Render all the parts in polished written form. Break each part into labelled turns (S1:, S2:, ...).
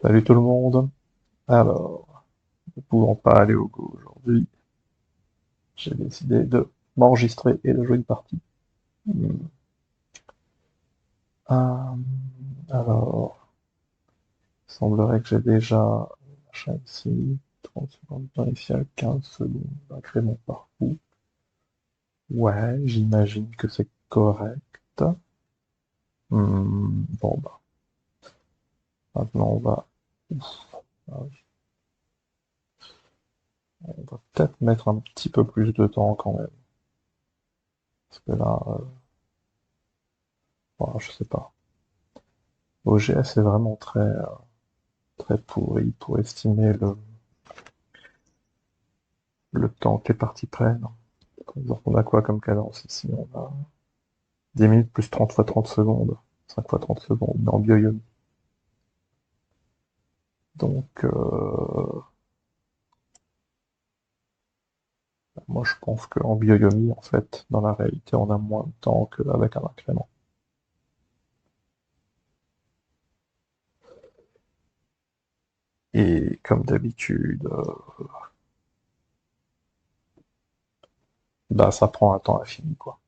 S1: Salut tout le monde. Alors, ne pouvant pas aller au Go aujourd'hui, j'ai décidé de m'enregistrer et de jouer une partie. Hmm. Euh, alors, il semblerait que j'ai déjà machin ici, 30 secondes temps initial, 15 secondes, à créer mon parcours. Ouais, j'imagine que c'est correct. Bon bah, maintenant ah oui, on va peut-être mettre un petit peu plus de temps quand même. Parce que là, voilà, je sais pas. OGS est vraiment très pourri pour estimer le temps que les parties prennent. Donc on a quoi comme cadence ici? On a 10 minutes plus 30 fois 30 secondes, 5 fois 30 secondes, mais en bioyomi. Donc moi je pense qu'en bioyomi, en fait, dans la réalité, on a moins de temps qu'avec un incrément. Et comme d'habitude, bah ça prend un temps infini, quoi.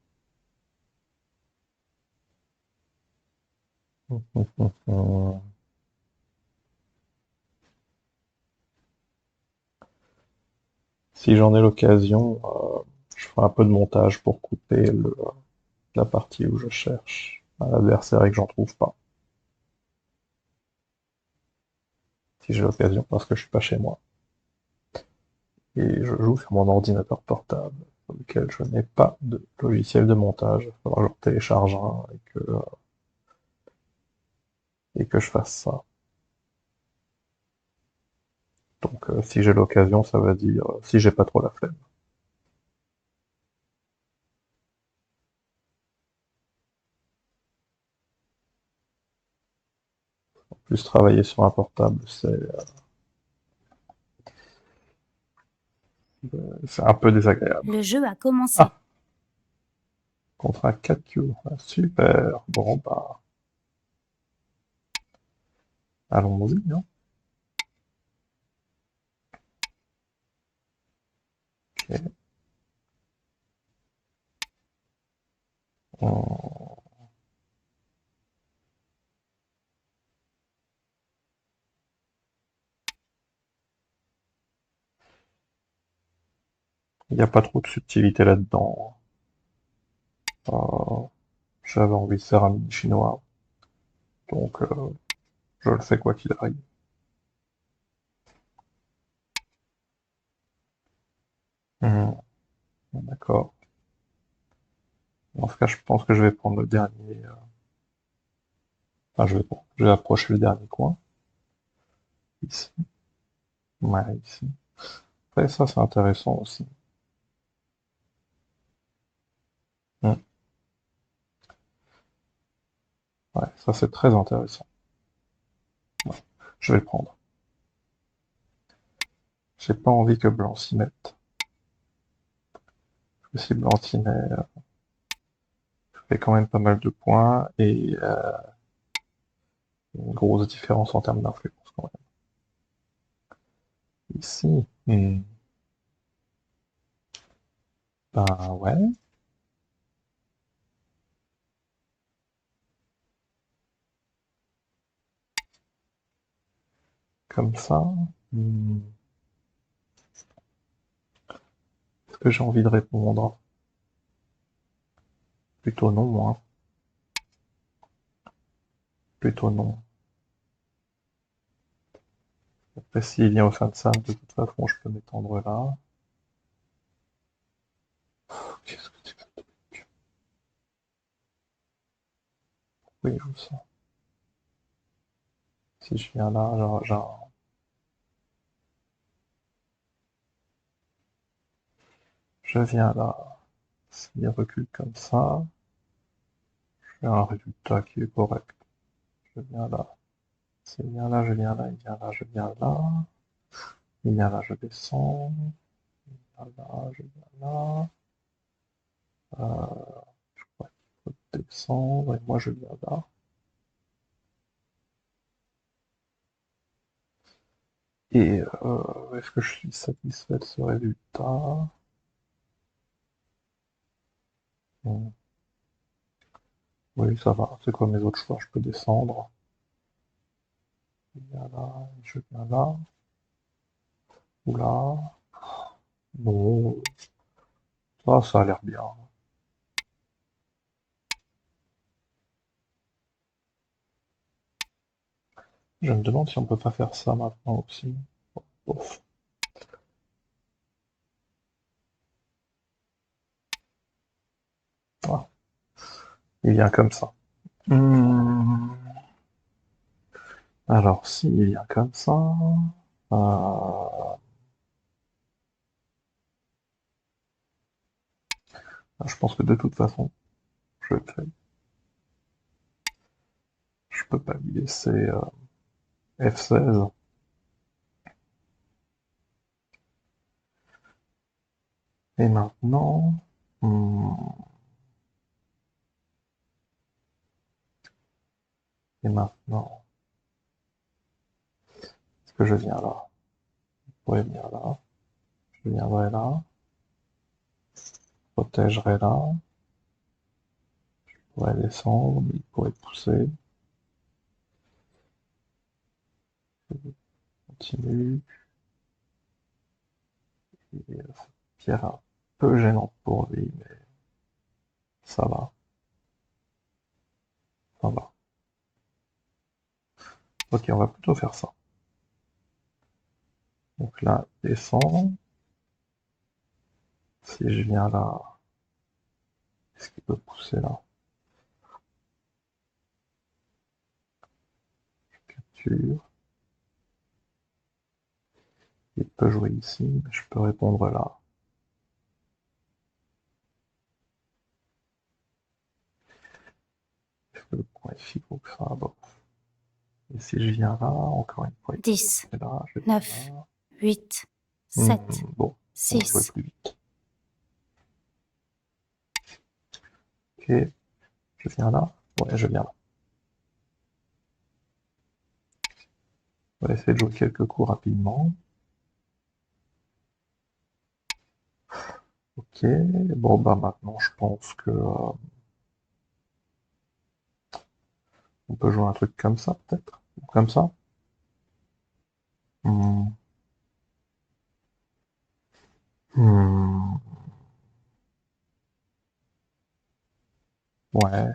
S1: Si j'en ai l'occasion, je ferai un peu de montage pour couper la partie où je cherche un adversaire et que j'en trouve pas. Si j'ai l'occasion, parce que je suis pas chez moi. Et je joue sur mon ordinateur portable, sur lequel je n'ai pas de logiciel de montage. Il va falloir que j'en télécharge un et que je fasse ça. Donc si j'ai l'occasion, ça veut dire si j'ai pas trop la flemme. En plus, travailler sur un portable, c'est un peu désagréable.
S2: Le jeu a commencé.
S1: Ah, contre un 4Q. Ah, super. Bon, bah, allons-y, hein. Ok. On- Il n'y a pas trop de subtilité là-dedans. Euh, J'avais envie de faire un mini chinois, donc je le fais quoi qu'il arrive. Hmm, d'accord. Dans ce cas, je pense que je vais prendre le dernier. Enfin, je vais approcher le dernier coin. Ici. Ouais, ici. Ouais, ça, c'est intéressant aussi. Hmm. Ouais, ça, c'est très intéressant. Ouais, je vais le prendre. J'ai pas envie que blanc s'y mette. Parce que si blanc s'y met, ça fait quand même pas mal de points et une grosse différence en termes d'influence quand même. Ici. Ben ouais, comme ça. Hmm. Est-ce que j'ai envie de répondre? Plutôt non, moi. Plutôt non. Après, s'il vient au fin de salle, de toute façon, je peux m'étendre là. Qu'est-ce que c'est que ce truc? Oui, je le sens. Si je viens là, je viens là. S'il recule comme ça, j'ai un résultat qui est correct. Je viens là. S'il vient là, je viens là, il vient là, je viens là. Il vient là, je descends. Il vient là, je viens là. Je crois qu'il faut descendre et moi je viens là. Et est-ce que je suis satisfait de ce résultat? Hmm. Oui, ça va. C'est comme les autres choix. Je peux descendre. Je viens là, je viens là. Oula. Non. Ça a l'air bien. Je me demande si on peut pas faire ça maintenant aussi. Ouf. Ah, il vient comme ça. Hmm. Alors, s'il vient comme ça, je pense que de toute façon, je je peux pas lui laisser F16. Et maintenant, et maintenant, est-ce que je viens là? Je pourrais venir là. Je viendrai là. Je protégerai là. Je pourrais descendre, mais il pourrait pousser. Je continue. Et, cette pierre un peu gênante pour lui, mais ça va. Ça va. Ok, on va plutôt faire ça. Donc là, descend. Si je viens là, est-ce qu'il peut pousser là? Capture. Il peut jouer ici, mais je peux répondre là. Est-ce que le point est si gros que ça? Bon. Et si je viens là, encore une fois, il peut
S2: 10,
S1: pousser là, je viens
S2: 9,
S1: là.
S2: 8, 7,
S1: Bon, on va jouer
S2: 6.
S1: plus vite. Ok, je viens là. Ouais, je viens là. On va essayer de jouer quelques coups rapidement. Ok, bon bah maintenant je pense que on peut jouer un truc comme ça peut-être. Comme ça. Hmm. Hmm. Ouais.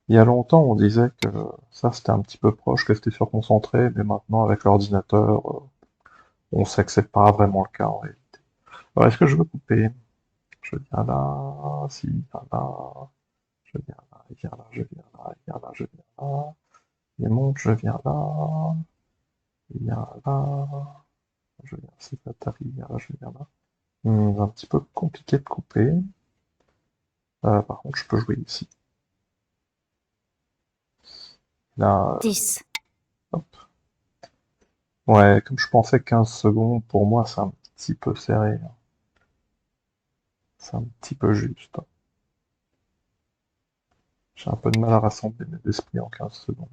S1: Il y a longtemps on disait que ça c'était un petit peu proche, que c'était surconcentré, mais maintenant avec l'ordinateur, on sait que c'est pas vraiment le cas en réalité. Alors est-ce que je veux couper? Je viens là, si, il vient là, je viens là, il vient là, je viens là, il vient là, je viens là. Il monte, je viens là, il vient là, je viens, c'est pas il vient là, je viens là. Un petit peu compliqué de couper. Par contre, je peux jouer ici. Là,
S2: 10,
S1: hop. Ouais, comme je pensais 15 secondes, pour moi, c'est un petit peu serré. C'est un petit peu juste. J'ai un peu de mal à rassembler mes esprits en 15 secondes.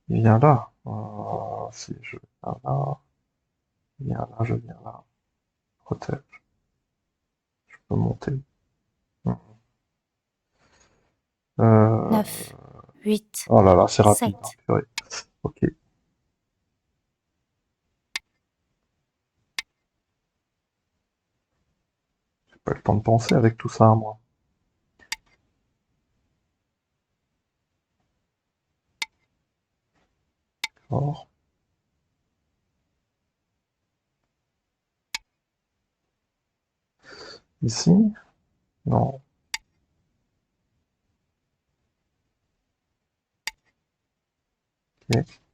S1: Il vient là. Si je viens là, il vient là, je viens là. Protège. Je peux monter. Hmm.
S2: 9, 8,
S1: Oh là là, c'est rapide, hein,
S2: 7.
S1: purée. Ok. J'ai pas eu le temps de penser avec tout ça, moi. Or, ici? Non. Ok.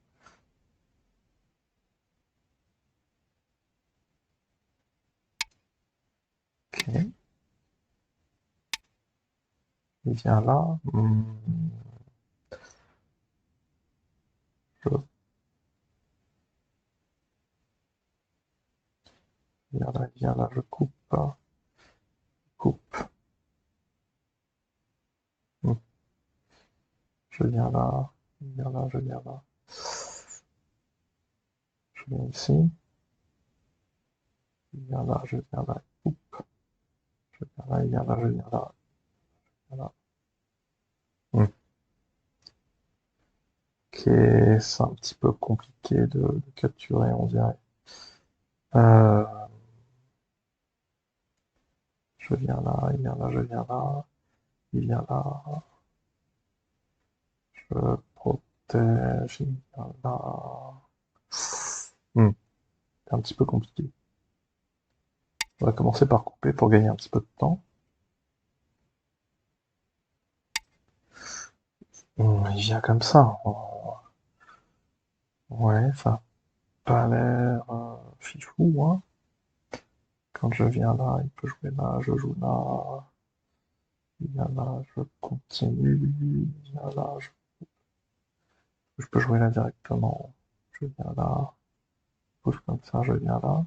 S1: Ok. Il vient là. Je il vient là, je coupe. Coupe. Hmm. Je viens là. il vient là, je viens là. Je viens ici. Il vient là, je viens là. Oup. Je viens là, il vient là, je viens là. Voilà. Ok, c'est un petit peu compliqué de capturer, on dirait. Euh, je viens là, il vient là, je viens là. Il vient là. Je protège, il vient là. C'est un petit peu compliqué. On va commencer par couper pour gagner un petit peu de temps. Il vient comme ça. Ouais, ça n'a pas l'air fifou, hein. Quand je viens là, il peut jouer là, je joue là. Il vient là, je continue. Il vient là, je peux jouer là directement. Je viens là. Bouge comme ça, je viens là.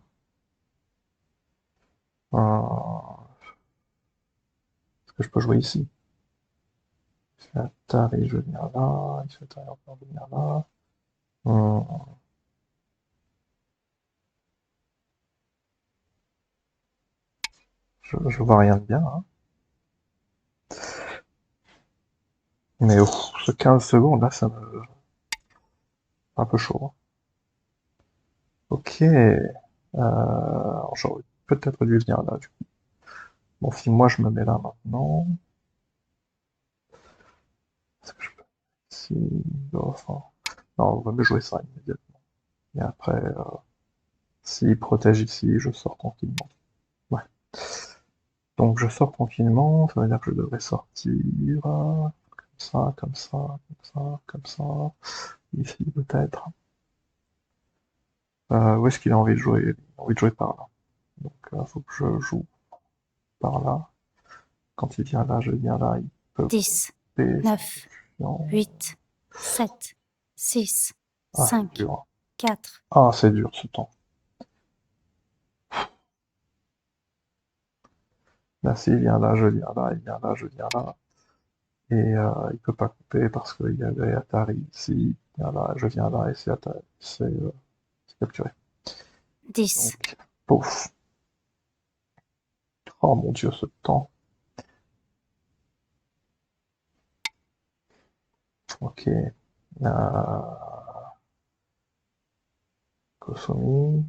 S1: Est-ce que je peux jouer ici? Il fait Atari, je viens là. Il fait Atari, encore, je viens là. Je vois rien de bien, hein. Mais ce 15 secondes là, ça me. Un peu chaud, hein. Ok. J'aurais peut-être dû venir là, du coup. Bon, si moi je me mets là maintenant. Est-ce que je peux. Si. Enfin. Non, on va me jouer ça immédiatement. Et après, s'il protège ici, je sors tranquillement. Ouais. Donc je sors tranquillement, ça veut dire que je devrais sortir. Comme ça, comme ça, comme ça, comme ça. Ici peut-être. Où est-ce qu'il a envie de jouer? Il a envie de jouer par là. Donc il faut que je joue par là. Quand il vient là, je viens là, il peut
S2: 10,
S1: couper, c'est un
S2: 9,
S1: peu chiant.
S2: 8, 7, 6,
S1: Ah, c'est
S2: 5,
S1: dur.
S2: 4,
S1: Ah, c'est dur ce temps. Là, s'il vient là, je viens là, il vient là, je viens là. Et il peut pas couper parce qu'il y avait Atari ici, il vient là, je viens là, et c'est Atari, c'est capturé.
S2: 10,
S1: Donc, pouf. Oh mon dieu, ce temps. Ok. Kosumi,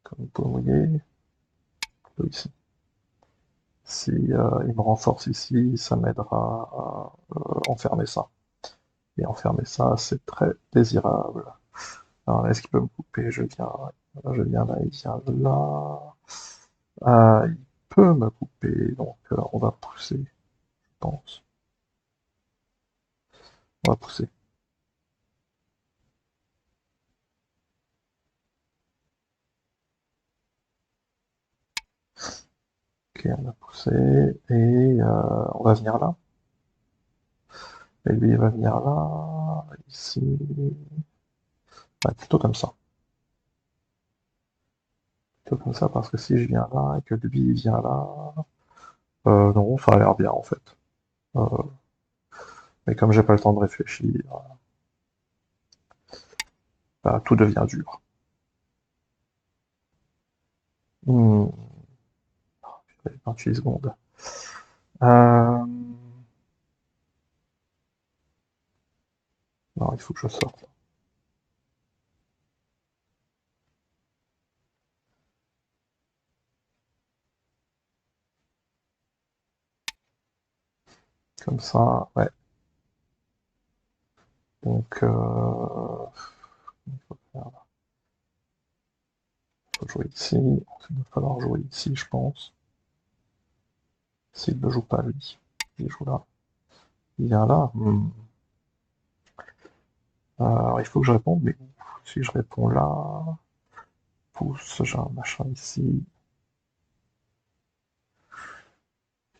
S1: comme peau mouillée, ici. Si il me renforce ici, ça m'aidera à enfermer ça. Et enfermer ça, c'est très désirable. Alors là, est-ce qu'il peut me couper? Je viens là, il vient là. Il peut me couper, donc on va pousser, je pense. On va pousser. Ok, on a poussé, et on va venir là. Et lui, il va venir là, ici. Ouais, plutôt comme ça. Plutôt comme ça, parce que si je viens là, et que lui, il vient là... non, ça a l'air bien, en fait. Euh, mais comme j'ai pas le temps de réfléchir, bah, tout devient dur. 28 secondes. Euh, Non, il faut que je sorte. Comme ça, ouais. Donc, il faut faire là. Il faut jouer ici. Ensuite, il va falloir jouer ici, je pense. S'il ne joue pas, lui. Il joue là. Il vient là. Alors, il faut que je réponde, mais si je réponds là, pouce, j'ai un machin ici.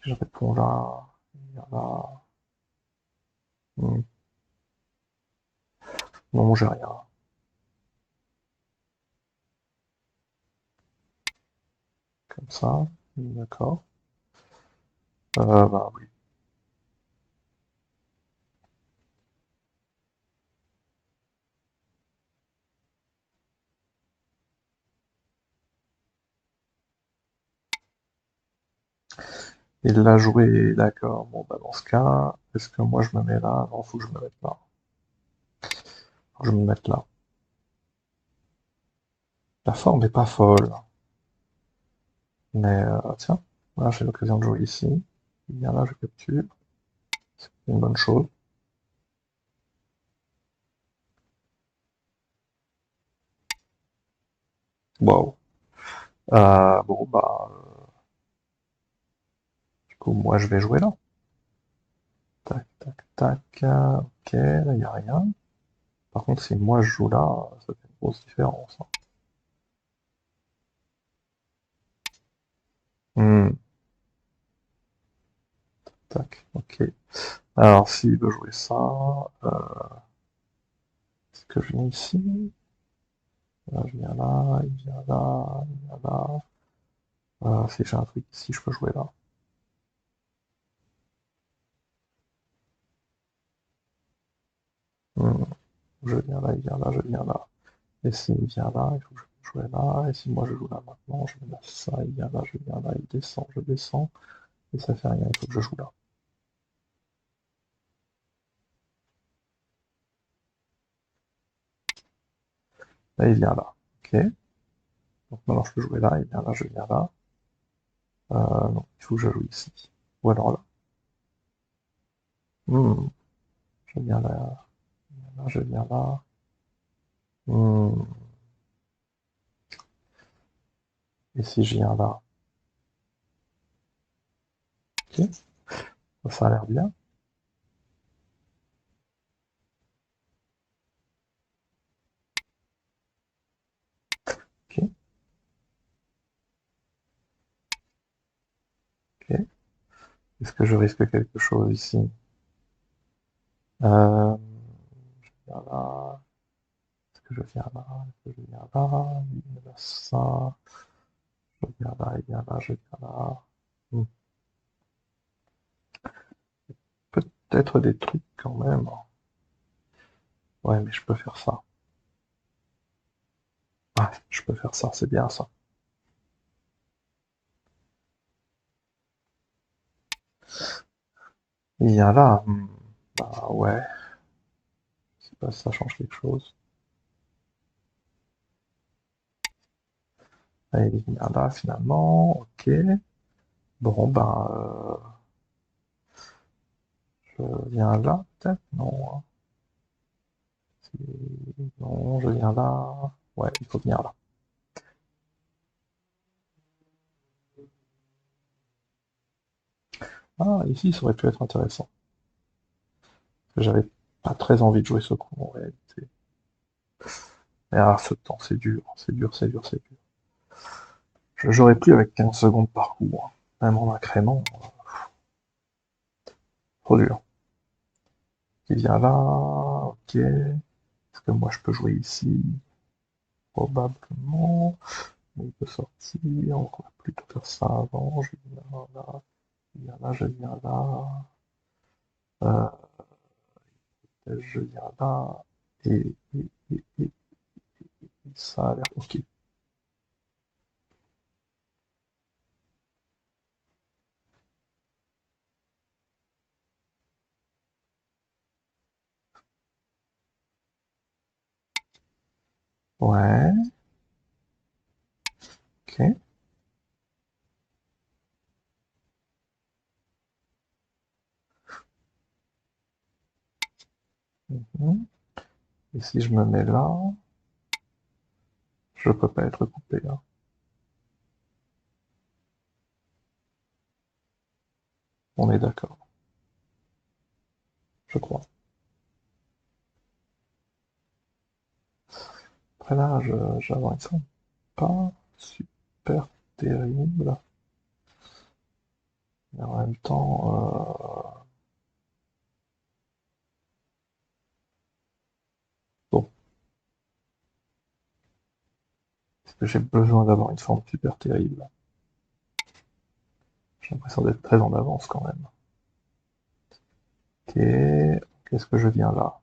S1: Si je réponds là, il vient là. Hmm. Non, j'ai rien. Comme ça. D'accord. Bah oui. Il l'a joué, d'accord. Bon, bah dans ce cas, est-ce que moi je me mets là? Non, faut que je me mette là. Faut que je me mette là. La forme est pas folle, mais tiens, là j'ai l'occasion de jouer ici. Il vient là, je capture. C'est une bonne chose. Waouh. Bon, bah, du coup, moi je vais jouer là. Tac, tac, tac. Ok, là il a rien. Par contre, si moi je joue là, ça fait une grosse différence, hein. Hmm, tac, ok. Alors, s'il veut jouer ça, est-ce que je viens ici? Là, je viens là, il vient là, il vient là. Si j'ai un truc ici, je peux jouer là. Hmm, je viens là, il vient là, je viens là. Et s'il vient là, il faut que je joue là. Et si moi je joue là maintenant, je vais mettre ça, il vient là, je viens là, il descend, je descends. Et ça fait rien, il faut que je joue là. Là, il vient là. Ok. Donc maintenant je peux jouer là, il vient là, je viens là. Non, il faut que je joue ici. Ou alors là. Hmm, je viens là, je viens là. Hmm, et si je viens là? Ok. Ça a l'air bien. Ok. Ok. Est-ce que je risque quelque chose ici? Je viens là. Est-ce que je viens là? Est-ce que je viens là? Il me laisse ça. Je viens là, il vient là, je viens là. Hmm. Peut-être des trucs quand même. Ouais, mais je peux faire ça. Ah, je peux faire ça, c'est bien ça. Il vient là. Bah ouais, je sais pas si ça change quelque chose. Ah, il vient là finalement, ok. Bon, ben, je viens là, peut-être? Non, hein. Non, je viens là. Ouais, il faut venir là. Ah, ici, ça aurait pu être intéressant. J'avais pas très envie de jouer ce coup, en réalité. Mais ah, ce temps, c'est dur, c'est dur, c'est dur, c'est dur. Je jouerai plus avec 15 secondes par coup, hein. Même en incrément, trop dur. Il vient là, ok. Est-ce que moi je peux jouer ici? Probablement. Mais il peut sortir, on va plutôt faire ça avant. Je viens là, je viens là, je viens là. Euh, je viens là. Et ça a l'air ok. Ouais, ok. Mhm. Et si je me mets là, je peux pas être coupé, hein. On est d'accord, je crois. Après là, j'avais ça pas super terrible. Mais en même temps, bon, est-ce que j'ai besoin d'avoir une forme super terrible? J'ai l'impression d'être très en avance quand même. Ok, qu'est-ce que je viens là?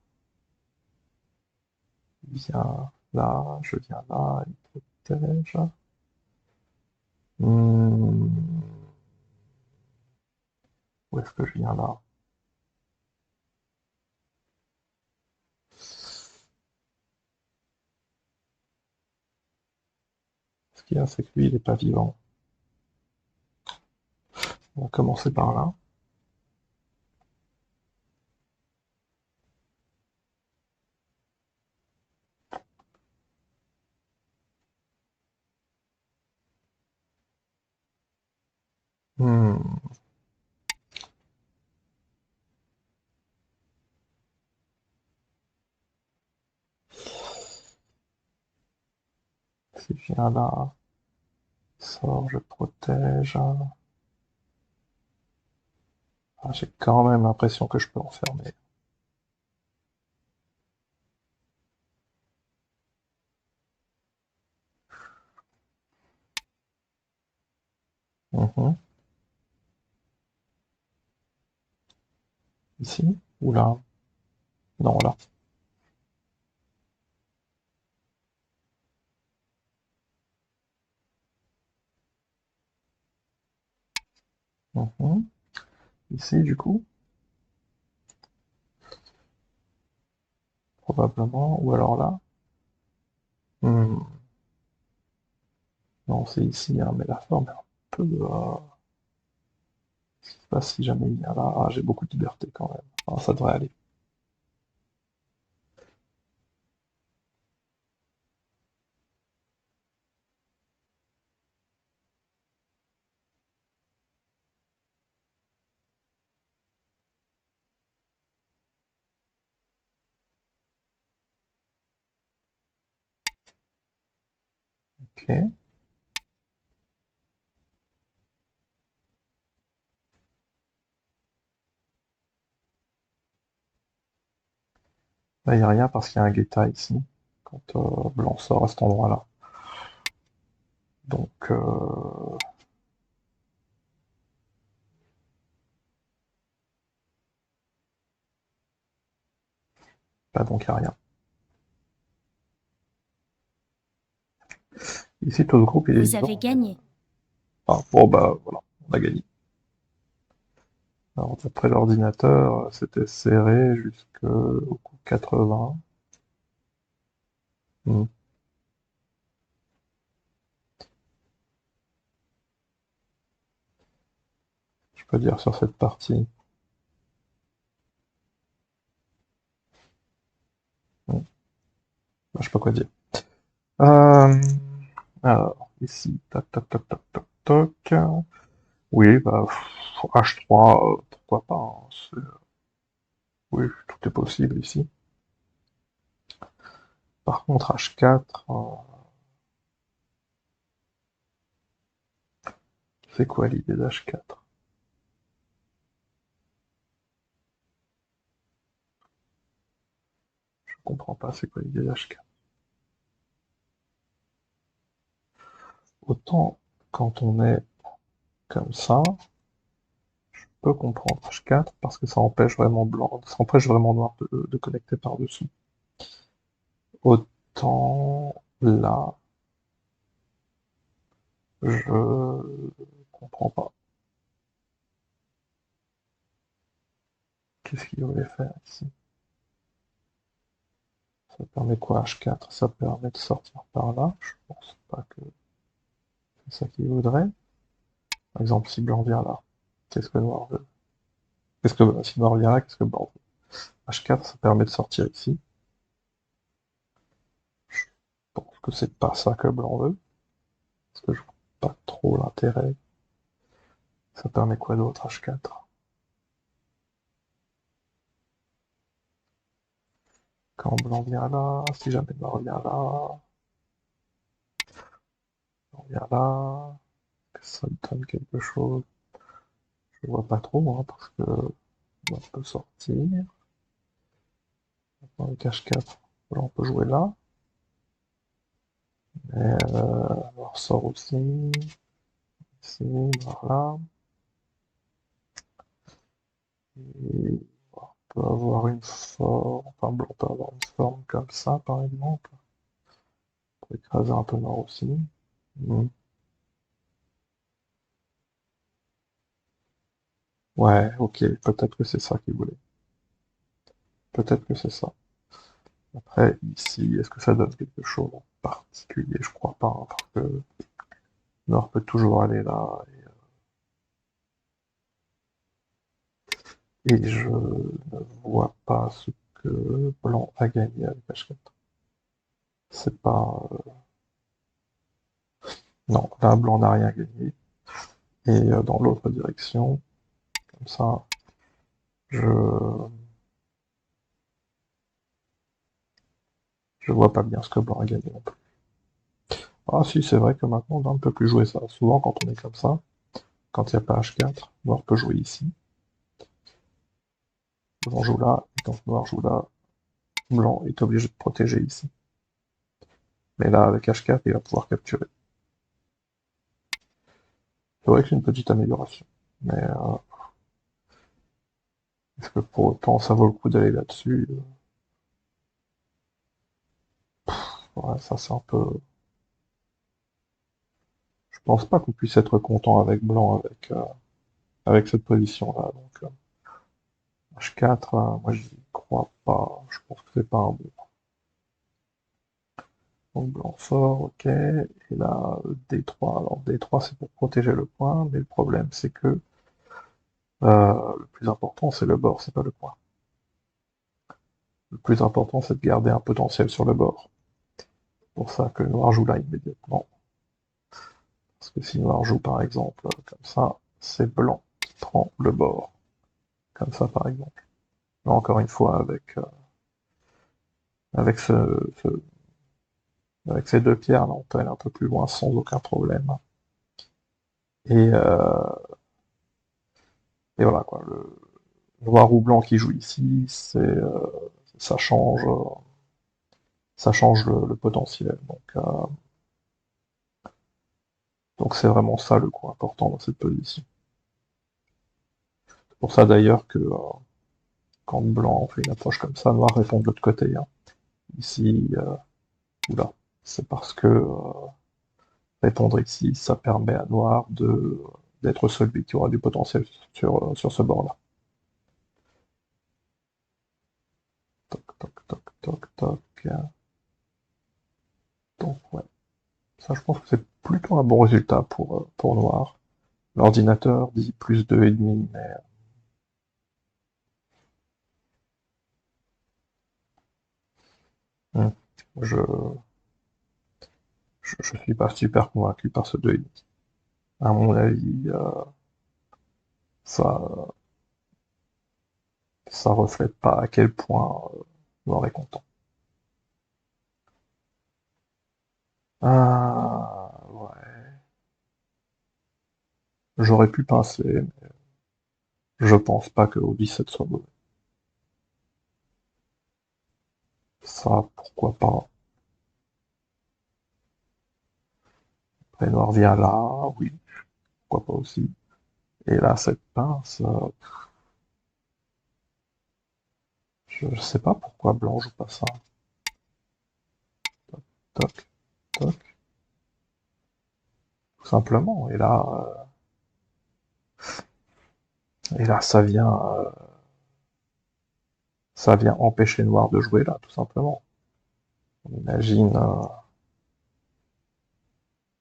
S1: Il vient là, je viens là, il protège. Hmm, Où est-ce que je viens là? Ce qu'il y a, c'est que lui, il n'est pas vivant. On va commencer par là. Hmm. Si je viens là, sors, je protège. Ah, j'ai quand même l'impression que je peux enfermer. Mhm. Ici? Ou là? Non, là. Mhm. Ici, du coup? Probablement. Ou alors là? Hmm. Non, c'est ici, hein, mais la forme est un peu... je sais pas si jamais il vient là. Ah, j'ai beaucoup de liberté quand même. Ah, ça devrait aller. Ok. Là, il n'y a rien parce qu'il y a un guetta ici. Quand blanc sort à cet endroit-là. Donc, là, donc, il n'y a rien. Ici, tout le groupe, il est
S2: Vous avez
S1: vivant, mais...
S2: gagné.
S1: Ah, bon, bah, voilà, on a gagné. Alors, d'après l'ordinateur, c'était serré jusqu'au coup 80. Hmm. Je peux dire sur cette partie. Hmm. Bah, je sais pas quoi dire. Euh, alors, ici, tac, tac, tac, tac, tac, tac. Oui, bah, H3, pourquoi pas, hein, oui, tout est possible ici. Par contre, H4, c'est quoi l'idée d'H4? Je comprends pas, c'est quoi l'idée d'H4? Autant, quand on est comme ça, je peux comprendre H4 parce que ça empêche vraiment blanc, ça empêche vraiment noir de connecter par-dessous. Autant là, je comprends pas. Qu'est-ce qu'il voulait faire ici? Ça permet quoi H4? Ça permet de sortir par là. Je pense pas que c'est ça qu'il voudrait. Par exemple, si blanc vient là, qu'est-ce que noir veut? Qu'est-ce que si noir vient là, qu'est-ce que blanc veut? H4, ça permet de sortir ici. Je pense que c'est pas ça que blanc veut. Parce que je vois pas trop l'intérêt. Ça permet quoi d'autre, H4? Quand blanc vient là, si jamais noir vient là, blanc vient là, que ça donne quelque chose. Je vois pas trop, hein, parce que on peut sortir. Avec H4, là, on peut jouer là. Mais on ressort aussi. Ici, par là. Et on peut avoir une forme. Enfin, blanc peut avoir une forme comme ça, par exemple. Pour écraser un peu noir aussi. Hmm. Ouais, ok, peut-être que c'est ça qu'il voulait. Peut-être que c'est ça. Après, ici, est-ce que ça donne quelque chose en particulier? Je crois pas, hein, parce que Noir peut toujours aller là, et je ne vois pas ce que Blanc a gagné avec H4. C'est pas... Non, là, Blanc n'a rien gagné. Et dans l'autre direction, comme ça, je... Je vois pas bien ce que Blanc a gagné non plus. Ah si, c'est vrai que maintenant, on ne peut plus jouer ça. Souvent, quand on est comme ça, quand il n'y a pas H4, Noir peut jouer ici. Blanc joue là, et quand Noir joue là, Blanc est obligé de protéger ici. Mais là, avec H4, il va pouvoir capturer. C'est vrai que c'est une petite amélioration. Mais est-ce que pour autant ça vaut le coup d'aller là-dessus? Ouais, ça c'est un peu... Je pense pas qu'on puisse être content avec Blanc avec cette position-là. Donc H4, moi j'y crois pas. Je pense que c'est pas un bon. Donc Blanc fort, ok. Et là, D3. Alors D3 c'est pour protéger le point, mais le problème c'est que le plus important c'est le bord, c'est pas le point. Le plus important c'est de garder un potentiel sur le bord. C'est pour ça que Noir joue là immédiatement. Parce que si Noir joue par exemple comme ça, c'est Blanc qui prend le bord. Comme ça par exemple. Là encore une fois avec avec ces deux pierres là on peut aller un peu plus loin sans aucun problème. Et, et voilà quoi. Le Noir ou Blanc qui joue ici, ça change ça change le potentiel. Donc c'est vraiment ça le coup important dans cette position. C'est pour ça d'ailleurs que quand Blanc fait une approche comme ça, Noir répond de l'autre côté, hein. Ici, oula, c'est parce que répondre ici, ça permet à Noir d'être celui qui aura du potentiel sur ce bord-là. Toc, toc, toc, toc, toc. Donc ouais, ça je pense que c'est plutôt un bon résultat pour Noir. L'ordinateur dit plus 2,5, mais hum, je, je suis pas super convaincu par ce 2,5. À mon avis, ça ça reflète pas à quel point Noir est content. Ah ouais, j'aurais pu pincer, mais je pense pas que Au-17 soit mauvais. Ça, pourquoi pas. Après, Noir vient là, oui, pourquoi pas aussi. Et là, cette pince, je sais pas pourquoi Blanc joue pas ça. Toc, toc, tout simplement. Et là, ça vient empêcher Noir de jouer là, tout simplement. On imagine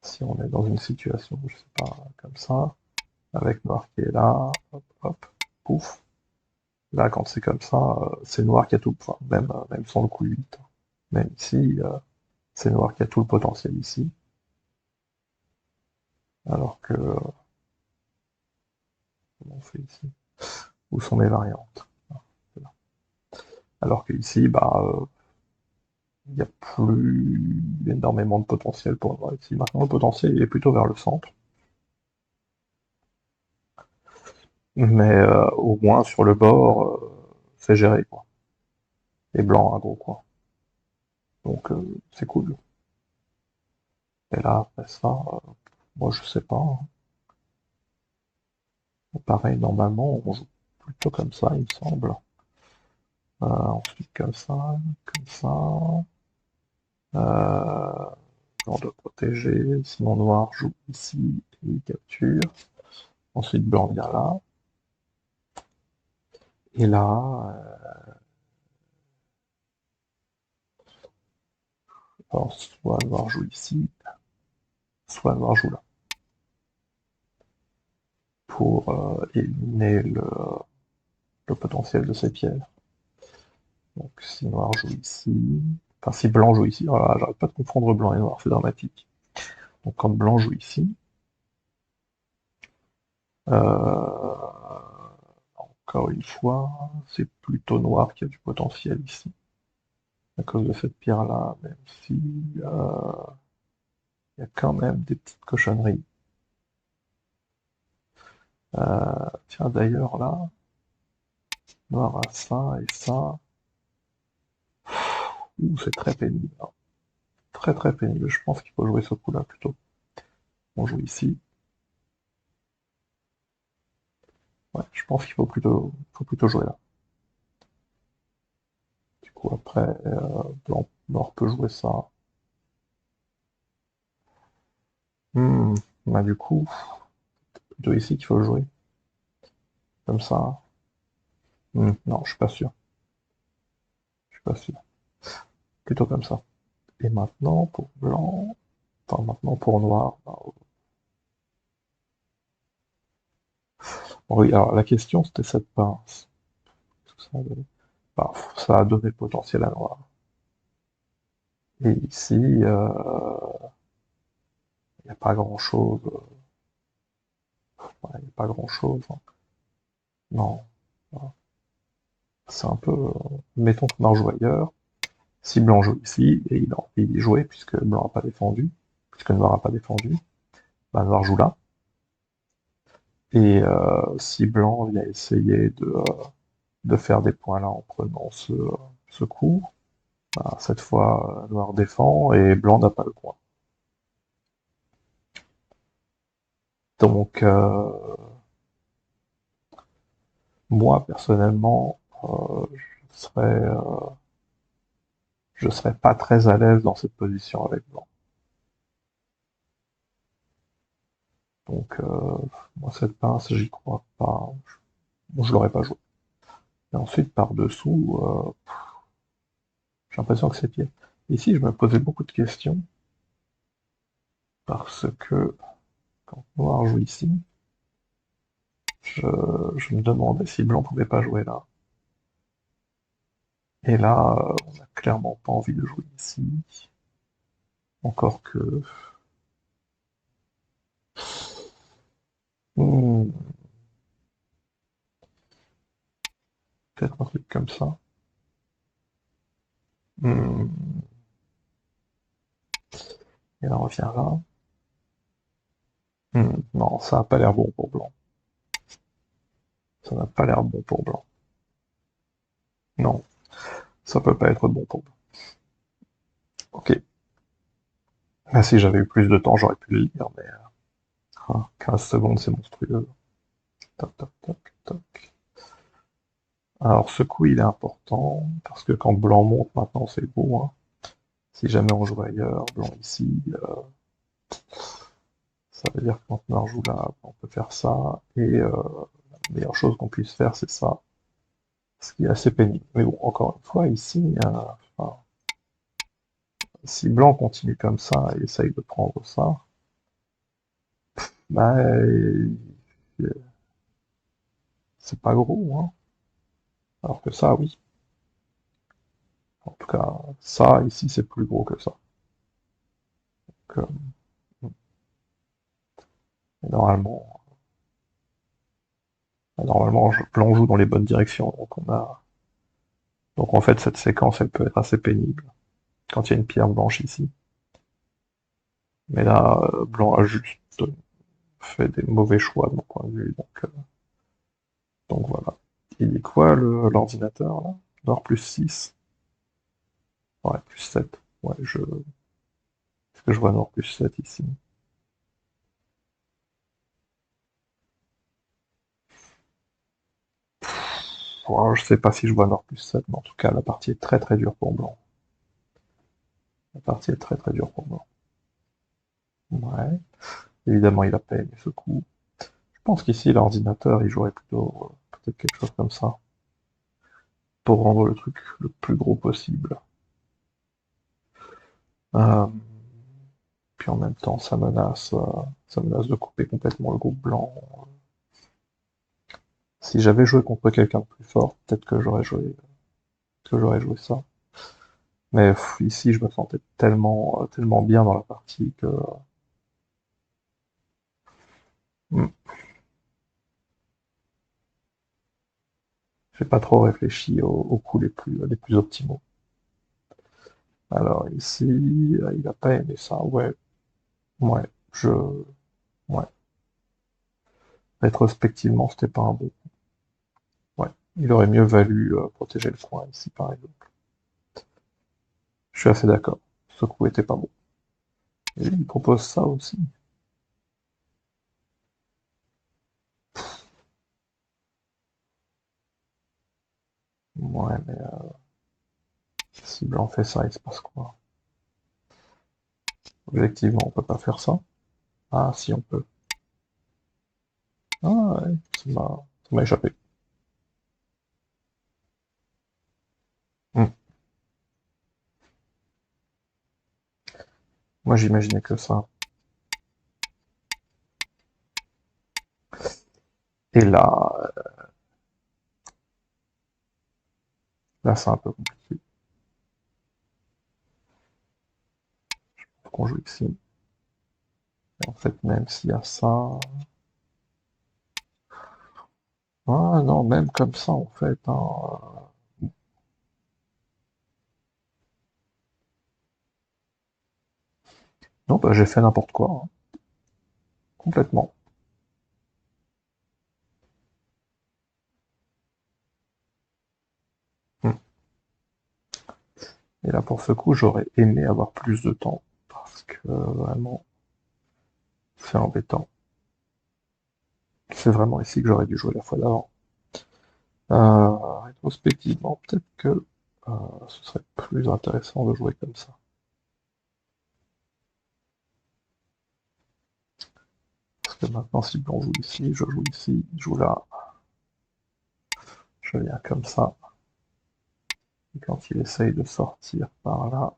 S1: si on est dans une situation, je sais pas, comme ça, avec Noir qui est là, hop, hop, pouf. Là, quand c'est comme ça, c'est Noir qui a tout, enfin, même sans le coup 8. Même ici, c'est Noir qui a tout le potentiel ici, alors que, comment on fait ici? Où sont mes variantes? Ah, alors que ici, bah, il n'y a plus énormément de potentiel pour Noir ici. Maintenant, le potentiel il est plutôt vers le centre, mais au moins sur le bord, c'est géré, quoi. Et Blanc a gros, quoi. Donc, c'est cool. Et là, après ça, moi, je sais pas, hein. Pareil, normalement, on joue plutôt comme ça, il me semble. Ensuite, comme ça, comme ça. Euh, Blanc doit protéger, sinon Noir joue ici et il capture. Ensuite, Blanc vient là. Et là, alors soit noir joue ici, soit noir joue là, pour éliminer le potentiel de ces pierres. Donc si noir joue ici, enfin si blanc joue ici, voilà, j'arrête pas de confondre blanc et noir, c'est dramatique. Donc quand blanc joue ici, encore une fois, c'est plutôt noir qui a du potentiel ici, à cause de cette pierre-là, même si il y a quand même des petites cochonneries. Tiens d'ailleurs là, noir a ça et ça. Ouh, c'est très pénible, hein. Très très pénible. Je pense qu'il faut jouer ce coup-là plutôt. On joue ici. Ouais, je pense qu'il faut plutôt jouer là. Du coup après, blanc, noir peut jouer ça. Bah du coup, plutôt ici qu'il faut jouer. Comme ça. Non, je suis pas sûr. Je suis pas sûr. Plutôt comme ça. Et maintenant pour blanc. Enfin maintenant pour noir. Bah, oui, alors la question c'était cette pince. Ça, bah, ça a donné le potentiel à noir. Et ici, il n'y a pas grand-chose. Ouais, y a pas grand-chose, hein. Non. Voilà. C'est un peu. Mettons que noir joue ailleurs. Si blanc joue ici, et il a envie d'y jouer, puisque blanc n'a pas défendu, puisque noir n'a pas défendu, bah noir joue là. Et si blanc vient essayer de faire des points là en prenant ce coup, bah, cette fois noir défend et blanc n'a pas le point. Donc moi personnellement, je serais pas très à l'aise dans cette position avec blanc. Donc moi cette pince j'y crois pas, je l'aurais pas joué. Et ensuite par dessous, j'ai l'impression que c'est pire. Ici je me posais beaucoup de questions parce que quand noir joue ici, je, je me demandais si blanc pouvait pas jouer là. Et là, on n'a clairement pas envie de jouer ici. Encore que. Hmm, peut-être un truc comme ça. Hmm, et là, on revient là. Non, ça n'a pas l'air bon pour blanc. Ça n'a pas l'air bon pour blanc. Non, ça peut pas être bon pour blanc. Ok. Ah, si j'avais eu plus de temps, j'aurais pu le lire, mais 15 secondes, c'est monstrueux. Toc, toc, toc, toc. Alors, ce coup, il est important, parce que quand blanc monte, maintenant, c'est beau, hein. Si jamais on joue ailleurs, blanc ici, ça veut dire que quand noir joue là, on peut faire ça, et la meilleure chose qu'on puisse faire, c'est ça, ce qui est assez pénible. Mais bon, encore une fois, ici, enfin, si blanc continue comme ça et essaye de prendre ça, bah, c'est pas gros, hein. Alors que ça, oui. En tout cas, ça, ici, c'est plus gros que ça. Donc, normalement, normalement, blanc joue dans les bonnes directions, donc en fait, cette séquence, elle peut être assez pénible quand il y a une pierre blanche ici. Mais là, blanc a juste fait des mauvais choix de mon point de vue, donc voilà. Il dit quoi l'ordinateur là? Nord plus 6. Ouais, plus 7. Ouais, est-ce que je vois Nord plus 7 ici? Ouais, je sais pas si je vois Nord plus 7, mais en tout cas, la partie est très très dure pour blanc. La partie est très très dure pour blanc. Ouais. Évidemment, il a pas aimé ce coup. Je pense qu'ici, l'ordinateur, il jouerait plutôt peut-être quelque chose comme ça. pour rendre le truc le plus gros possible. Euh, Puis en même temps, ça menace de couper complètement le groupe blanc. Si j'avais joué contre quelqu'un de plus fort, peut-être que j'aurais joué ça. Mais ici, je me sentais tellement bien dans la partie que hmm, j'ai pas trop réfléchi aux coups les plus optimaux. Alors ici, il a pas aimé ça. Ouais, ouais, je, ouais. Rétrospectivement, c'était pas un bon coup. Ouais, il aurait mieux valu protéger le coin ici, par exemple. Je suis assez d'accord. Ce coup était pas bon. Et il propose ça aussi. Ouais, mais si blanc fait ça, il se passe quoi? Objectivement, on peut pas faire ça. Ah, si, on peut. Ah, ouais, ça m'a échappé. Hmm. Moi, j'imaginais que ça. Et là, c'est un peu compliqué. Faut qu'on joue ici. Et en fait, même s'il y a ça... Ah non, même comme ça, en fait. Hein. Non, bah, j'ai fait n'importe quoi. Hein. Complètement. Hmm. Et là, pour ce coup, j'aurais aimé avoir plus de temps. Parce que, vraiment, c'est embêtant. C'est vraiment ici que j'aurais dû jouer la fois d'avant. Rétrospectivement, peut-être que ce serait plus intéressant de jouer comme ça. Parce que maintenant, si blanc joue ici, je joue là, je viens comme ça. Et quand il essaye de sortir par là,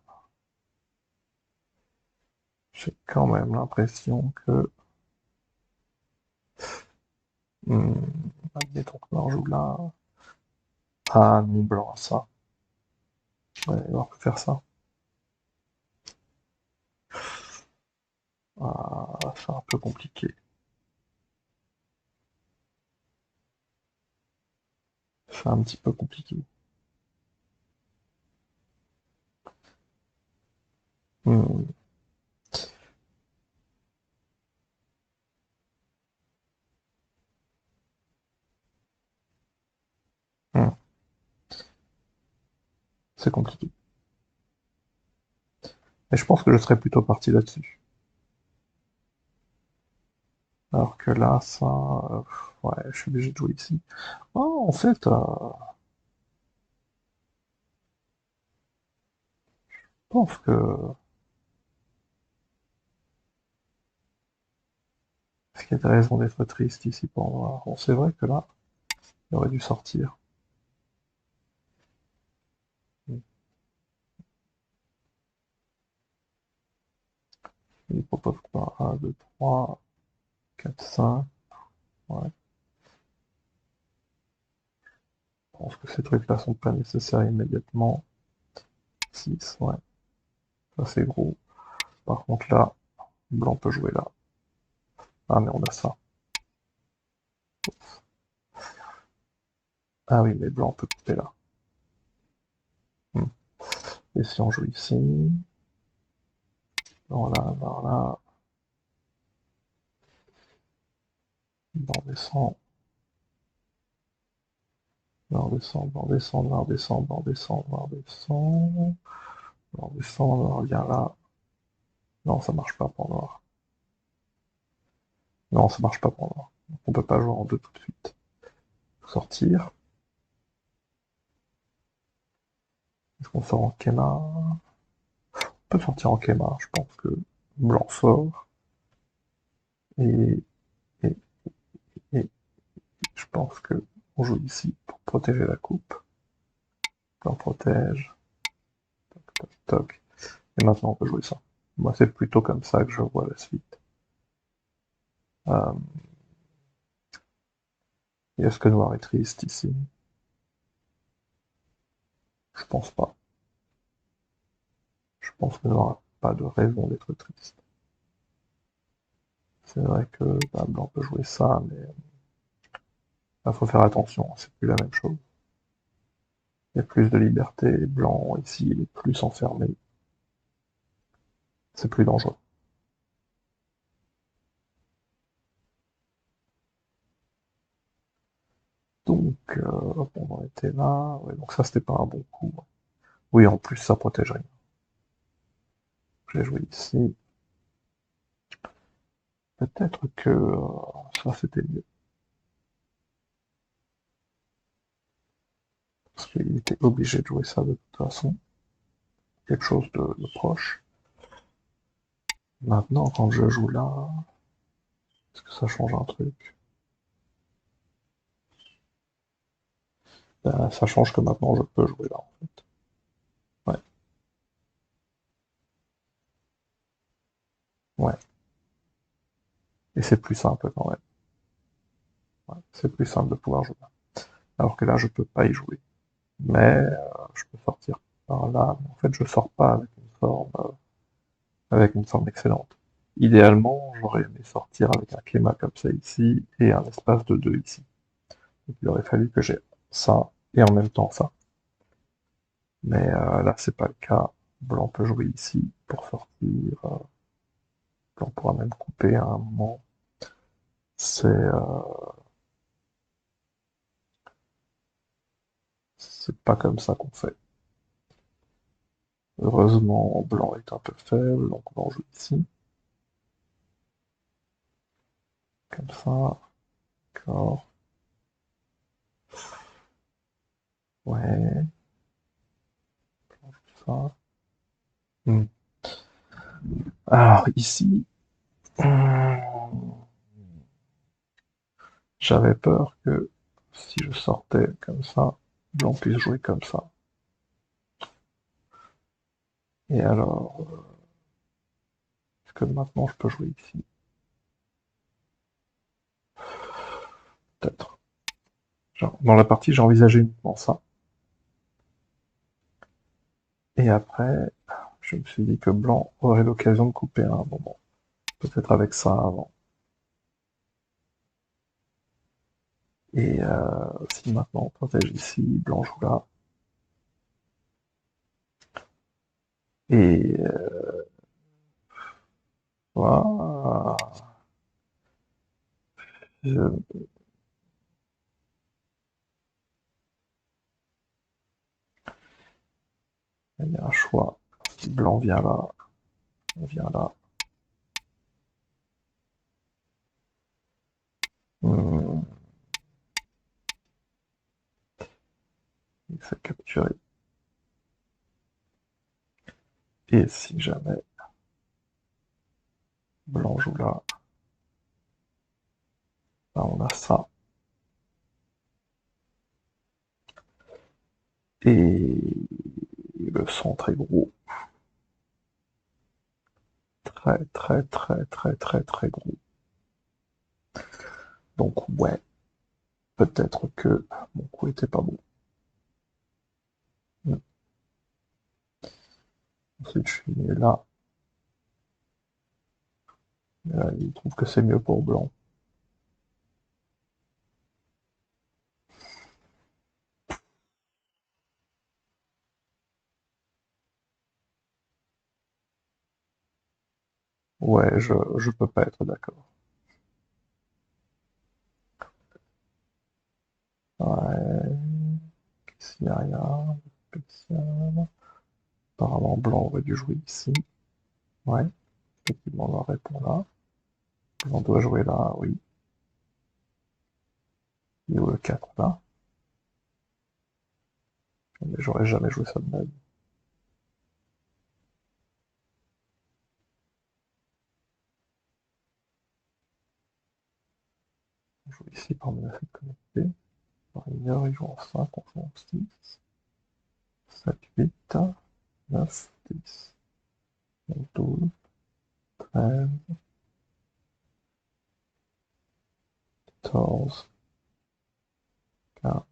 S1: j'ai quand même l'impression que... admettons que blanc joue là. Ah non, blanc a ça. Ouais, on peut faire ça. Ah, c'est un peu compliqué. C'est un petit peu compliqué. Hmm, hmm, c'est compliqué. Mais je pense que je serais plutôt parti là-dessus. Alors que là, ça... ouais, je suis obligé de jouer ici. Oh, en fait, je pense que... Est-ce qu'il y a des raisons d'être triste ici pour moi? Bon, c'est vrai que là, il aurait dû sortir. Il propose quoi? 1, 2, 3, 4, 5. Ouais. Je pense que ces trucs-là sont pas nécessaires immédiatement. 6, ouais. Ça, c'est gros. Par contre, là, blanc peut jouer là. Ah, mais on a ça. Ah oui, mais blanc peut couper là. Hmm. Et si on joue ici, voilà, voilà, blanc descend, blanc descend, blanc descend, blanc descend, blanc descend, blanc descend, blanc descend, on revient là. Non, ça marche pas pour noir. Non, ça marche pas pour noir. On peut pas jouer en deux tout de suite. Faut sortir. Est-ce qu'on sort en Kema? On peut sortir en Kema, je pense que blanc sort. Et, et, et je pense que on joue ici pour protéger la coupe. Blanc protège. Toc, toc, toc. Et maintenant on peut jouer ça. Moi c'est plutôt comme ça que je vois la suite. Euh, et est-ce que noir est triste ici? Je pense pas. Je pense que noir n'a pas de raison d'être triste. C'est vrai que bah, blanc peut jouer ça, mais il faut faire attention, c'est plus la même chose. Il y a plus de liberté, blanc ici il est plus enfermé. C'est plus dangereux. Donc, on en était là. Ouais, donc ça, c'était pas un bon coup. Oui, en plus, ça protège rien. J'ai joué ici. Peut-être que ça, c'était mieux. Parce qu'il était obligé de jouer ça de toute façon. Quelque chose de proche. Maintenant, quand je joue là, est-ce que ça change un truc? Ben, ça change que maintenant, je peux jouer là, en fait. Ouais, ouais. Et c'est plus simple quand même. Ouais, c'est plus simple de pouvoir jouer là. Alors que là, je peux pas y jouer. Mais je peux sortir par là. Mais en fait, je sors pas avec une forme excellente. Idéalement, j'aurais aimé sortir avec un schéma comme ça ici et un espace de 2 ici. Donc, il aurait fallu que j'ai ça et en même temps ça. Mais là, c'est pas le cas. Blanc peut jouer ici pour sortir. Blanc pourra même couper à un moment. C'est pas comme ça qu'on fait. Heureusement, blanc est un peu faible, donc blanc joue ici. Comme ça. D'accord. Ouais. Blanc joue ça. Hmm. Alors ici, j'avais peur que si je sortais comme ça, blanc puisse jouer comme ça. Et alors, est-ce que maintenant je peux jouer ici? Peut-être. Dans la partie, j'ai envisagé uniquement ça. Et après, je me suis dit que blanc aurait l'occasion de couper à un moment. Peut-être avec ça avant. Et si maintenant on protège ici, blanc joue là. Et voilà. Je- Il y a un choix. Si blanc vient là, on vient là. Hmm, il s'est capturé. Et si jamais blanc joue là, là on a ça. Et le centre est gros. Très très très très très très gros. Donc ouais, peut-être que mon coup était pas bon. Ensuite je suis né là. Et là, il trouve que c'est mieux pour blanc. Ouais, je peux pas être d'accord. Ouais, ici y a rien de spécial. Apparemment blanc aurait dû jouer ici. Ouais, effectivement on répond là. Blanc doit jouer là, oui. Il joue le 4 là. Mais j'aurais jamais joué ça de ma vie. On joue ici par menace de connecter. Par une heure, il joue en 5, on joue en 6. 7, 8, 9, 10, 12, 13, 14, 15.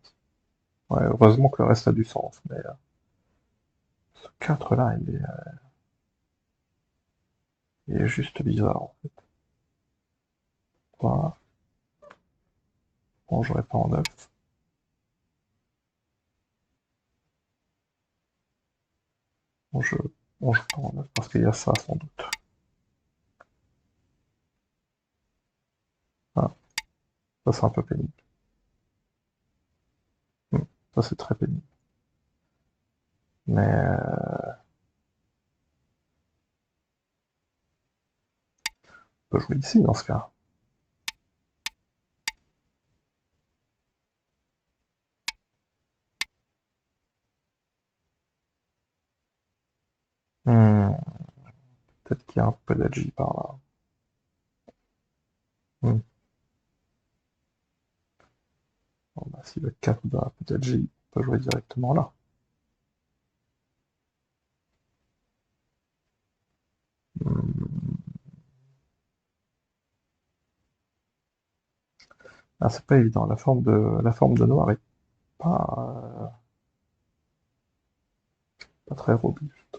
S1: Ouais, heureusement que le reste a du sens, mais ce 4 là, il est juste bizarre en fait. Voilà. Bon, j'aurais pas en 9. Bon, on joue pas en 9 parce qu'il y a ça sans doute. Ah, ça c'est un peu pénible. Ça c'est très pénible. Mais on peut jouer ici dans ce cas. Hmm, peut-être qu'il y a un peu d'edgy par là. Hmm. Bon, bah, si le 4 donne un peu d'edgy, on peut jouer directement là. Hmm. Ah, c'est pas évident. La forme de noir est pas très robuste.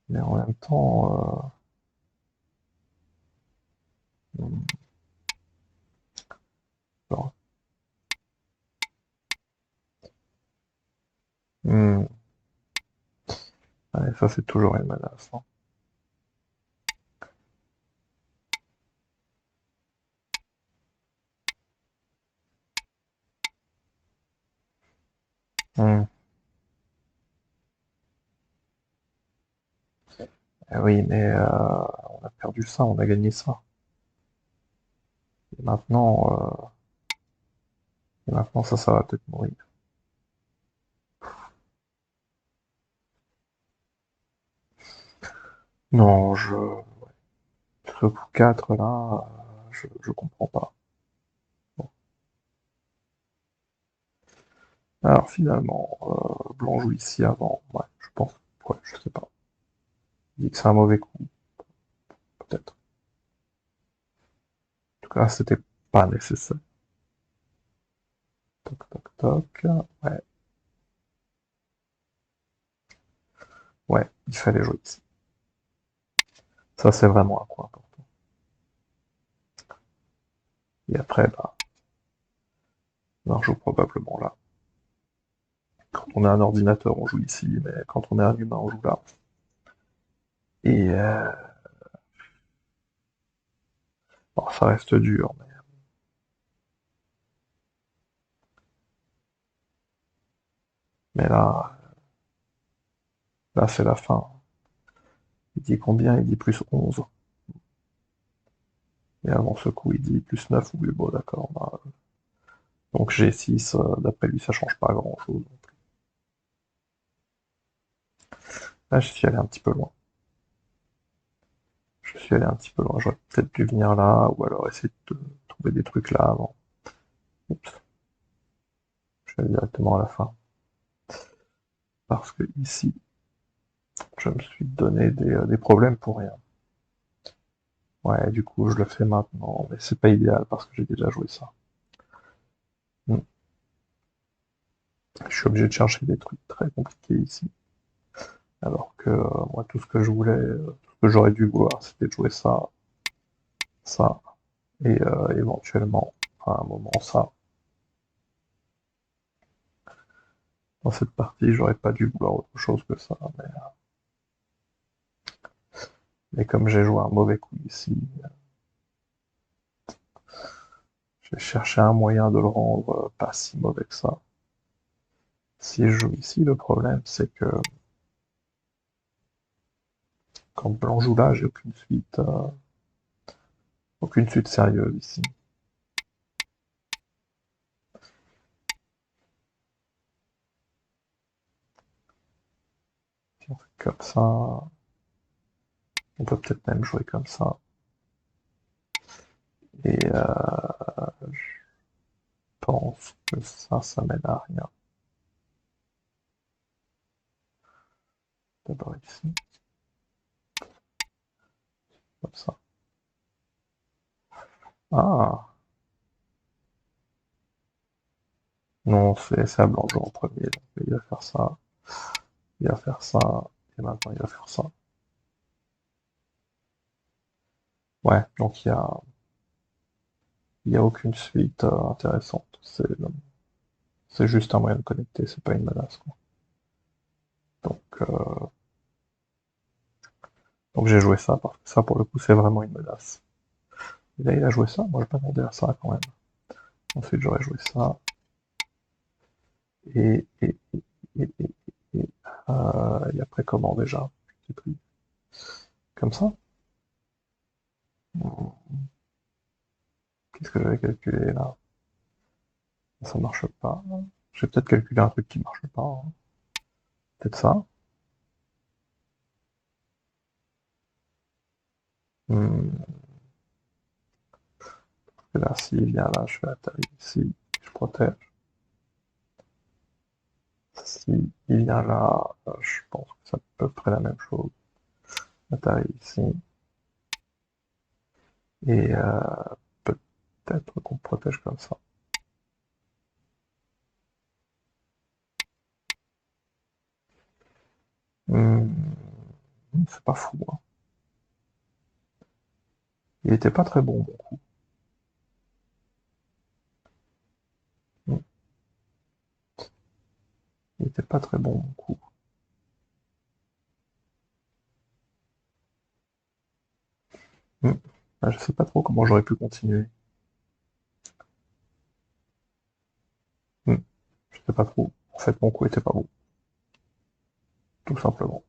S1: Mais en même temps, hmm, genre, hmm, ouais, ça c'est toujours une menace, hein. Hmm. Eh oui, mais on a perdu ça, on a gagné ça. Et maintenant ça va peut-être mourir. Non, ce coup 4 là, je comprends pas. Bon. Alors finalement, blanc joue ici avant. Ouais, je pense. Ouais, je sais pas. Il dit que c'est un mauvais coup, peut-être. En tout cas, c'était pas nécessaire. Toc, toc, toc. Ouais, ouais, il fallait jouer ici. Ça, c'est vraiment un point important. Et après, bah, on joue probablement là. Quand on est un ordinateur, on joue ici, mais quand on est un humain, on joue là. Et bon, ça reste dur, mais là, c'est la fin. Il dit combien? Il dit plus 11. Et avant ce coup, il dit plus 9. Oui, bon, d'accord. Bah, donc G6, d'après lui, ça change pas grand-chose. Là, je suis allé un petit peu loin. Je suis allé un petit peu loin. J'aurais peut-être dû venir là, ou alors essayer de trouver des trucs là avant. Oups, je suis allé directement à la fin. Parce que ici, je me suis donné des problèmes pour rien. Ouais, du coup, je le fais maintenant, mais c'est pas idéal parce que j'ai déjà joué ça. Hmm. Je suis obligé de chercher des trucs très compliqués ici. Alors que moi, tout ce que je voulais, tout ce que j'aurais dû vouloir, c'était de jouer ça, ça, et éventuellement, à un moment, ça. Dans cette partie, j'aurais pas dû vouloir autre chose que ça, mais comme j'ai joué un mauvais coup ici, j'ai cherché un moyen de le rendre pas si mauvais que ça. Si je joue ici, le problème, c'est que quand blanc joue là, j'ai aucune suite sérieuse ici. Si on fait comme ça, on peut peut-être même jouer comme ça. Et je pense que ça mène à rien. D'abord ici, comme ça. Ah! Non, c'est à blanc jouer en premier, donc il va faire ça, il va faire ça, et maintenant il va faire ça. Ouais, donc il y a aucune suite intéressante. C'est juste un moyen de connecter, c'est pas une menace, quoi. Donc, euh, donc j'ai joué ça, parce que ça, pour le coup, c'est vraiment une menace. Et là, il a joué ça, moi je m'attendais à ça quand même. Ensuite, j'aurais joué ça, et, et, et après comment déjà? Je sais plus. Comme ça? Qu'est-ce que j'avais calculé là? Ça marche pas. J'ai peut-être calculé un truc qui marche pas, hein. Peut-être ça. Hmm. Et là, s'il vient là, je fais atterrir ici, je protège. S'il vient là, je pense que c'est à peu près la même chose. Atterrir ici. Et peut-être qu'on protège comme ça. Hmm. C'est pas fou, hein. Il était pas très bon, mon coup. Hmm. Il était pas très bon, mon coup. Hmm. Ah, je sais pas trop comment j'aurais pu continuer. Hmm. Je sais pas trop. En fait, mon coup était pas bon. Tout simplement.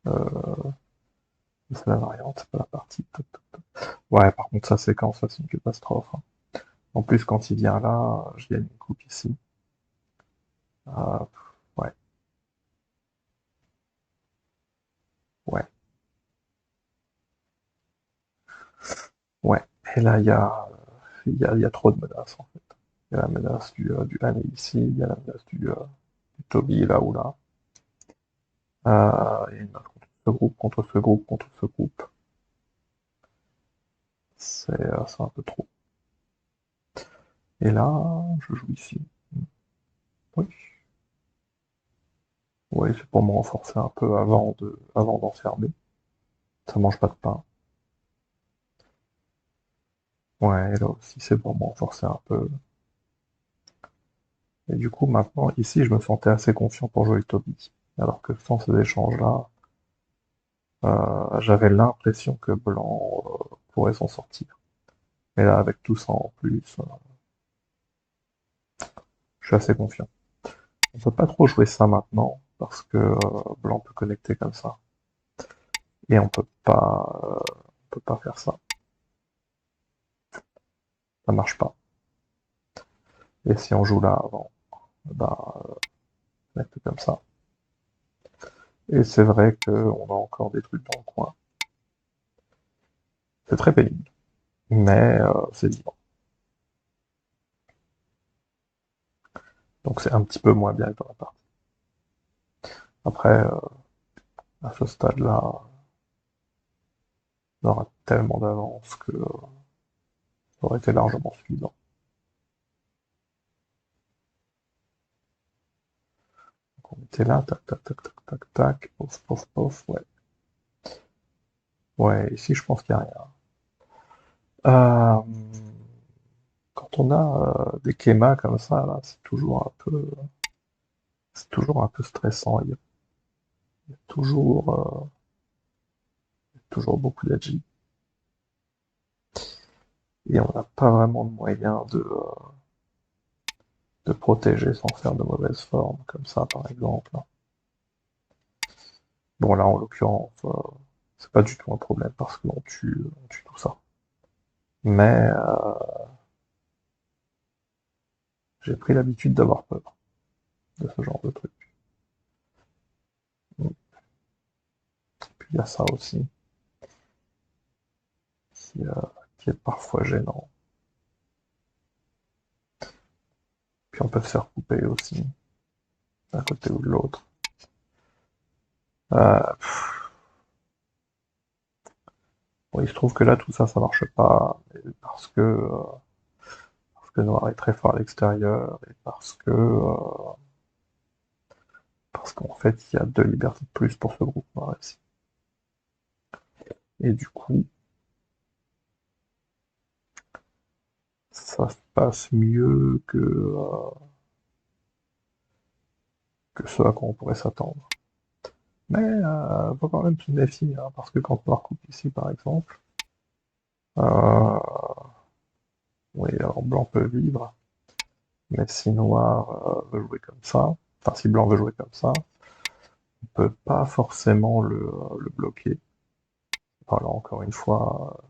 S1: Euh, c'est la variante, c'est pas la partie. Toc, toc, toc. Ouais, par contre, sa séquence, c'est une catastrophe, hein. En plus, quand il vient là, je gagne une coupe ici. Euh, ouais, ouais, ouais. Et là, il y a trop de menaces, en fait. Il y a la menace du Anne ici, il y a la menace du Toby là ou là. Il y a une menace contre ce groupe, contre ce groupe, contre ce groupe. C'est un peu trop. Et là, je joue ici. Oui, oui, c'est pour me renforcer un peu avant d'enfermer. Ça mange pas de pain. Ouais, et là aussi, c'est pour me renforcer un peu. Et du coup, maintenant, ici, je me sentais assez confiant pour jouer le Toby. Alors que sans ces échanges-là, j'avais l'impression que Blanc pourrait s'en sortir. Mais là, avec tout ça en plus, je suis assez confiant. On peut pas trop jouer ça maintenant, parce que Blanc peut connecter comme ça. Et on peut pas faire ça. Ça marche pas. Et si on joue là avant, bah, connecte comme ça. Et c'est vrai qu'on a encore des trucs dans le coin. C'est très pénible, mais c'est vivant. Donc c'est un petit peu moins bien que dans la partie. Après, à ce stade-là, on aura tellement d'avance que ça aurait été largement suffisant. Donc on était là, tac, tac, tac, tac, tac, tac, pof, pof, pof, ouais. Ouais, ici je pense qu'il n'y a rien. Euh, Quand on a des kémas comme ça, là, c'est toujours un peu stressant. Il y a toujours beaucoup d'agi. Et on n'a pas vraiment de moyen de protéger sans faire de mauvaise forme, comme ça par exemple. Bon là en l'occurrence, c'est pas du tout un problème parce on tue tout ça. Mais j'ai pris l'habitude d'avoir peur de ce genre de truc. Puis il y a ça aussi. qui est parfois gênant. Puis on peut se faire couper aussi, d'un côté ou de l'autre. Bon, il se trouve que là, tout ça, ça marche pas, parce que Noir est très fort à l'extérieur, et parce qu'en fait, il y a 2 libertés de plus pour ce groupe Noir ici. Et du coup, ça se passe mieux que ce à quoi on pourrait s'attendre. Mais faut quand même se méfier, hein, parce que quand Noir coupe ici, par exemple, euh, oui, alors Blanc peut vivre, mais si Noir veut jouer comme ça, enfin si Blanc veut jouer comme ça, on peut pas forcément le bloquer. Voilà, encore une fois,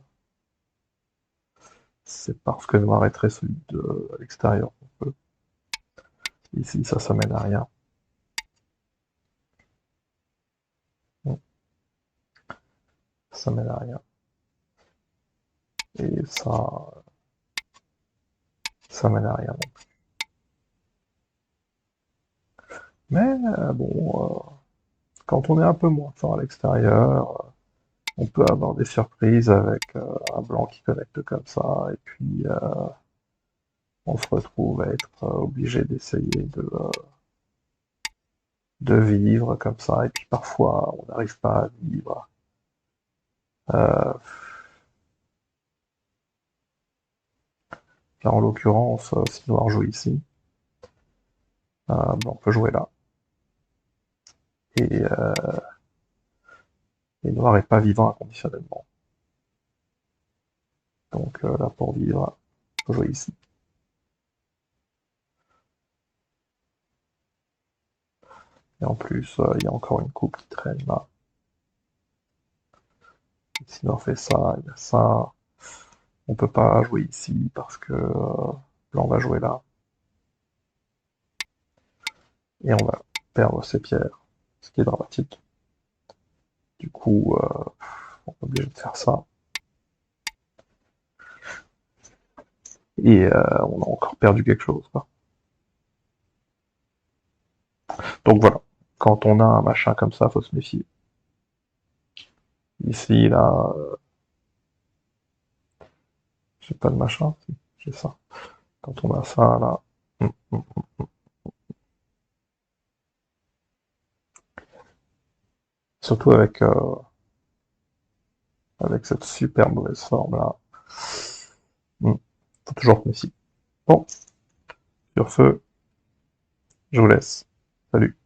S1: c'est parce que Noir est très solide à l'extérieur qu'on peut. Ici, ça mène à rien. Ça mène à rien. Et ça mène à rien non plus. Mais bon, quand on est un peu moins fort à l'extérieur, on peut avoir des surprises avec un blanc qui connecte comme ça, et puis on se retrouve à être obligé d'essayer de vivre comme ça, et puis parfois on n'arrive pas à vivre. Là, en l'occurrence, si Noir joue ici, on peut jouer là. Et Noir est pas vivant inconditionnellement. Donc là, pour vivre, on peut jouer ici. Et en plus, il y a encore une coupe qui traîne là. Et si Noir fait ça, il y a ça. On peut pas jouer ici parce que Blanc va jouer là. Et on va perdre ses pierres, ce qui est dramatique. Du coup, on est obligé de faire ça. Et on a encore perdu quelque chose, quoi. Donc voilà, quand on a un machin comme ça, faut se méfier. Ici, là, j'ai pas de machin, j'ai ça. Quand on a ça, là, surtout avec cette super mauvaise forme là, faut toujours se méfier. Bon, sur ce, je vous laisse. Salut.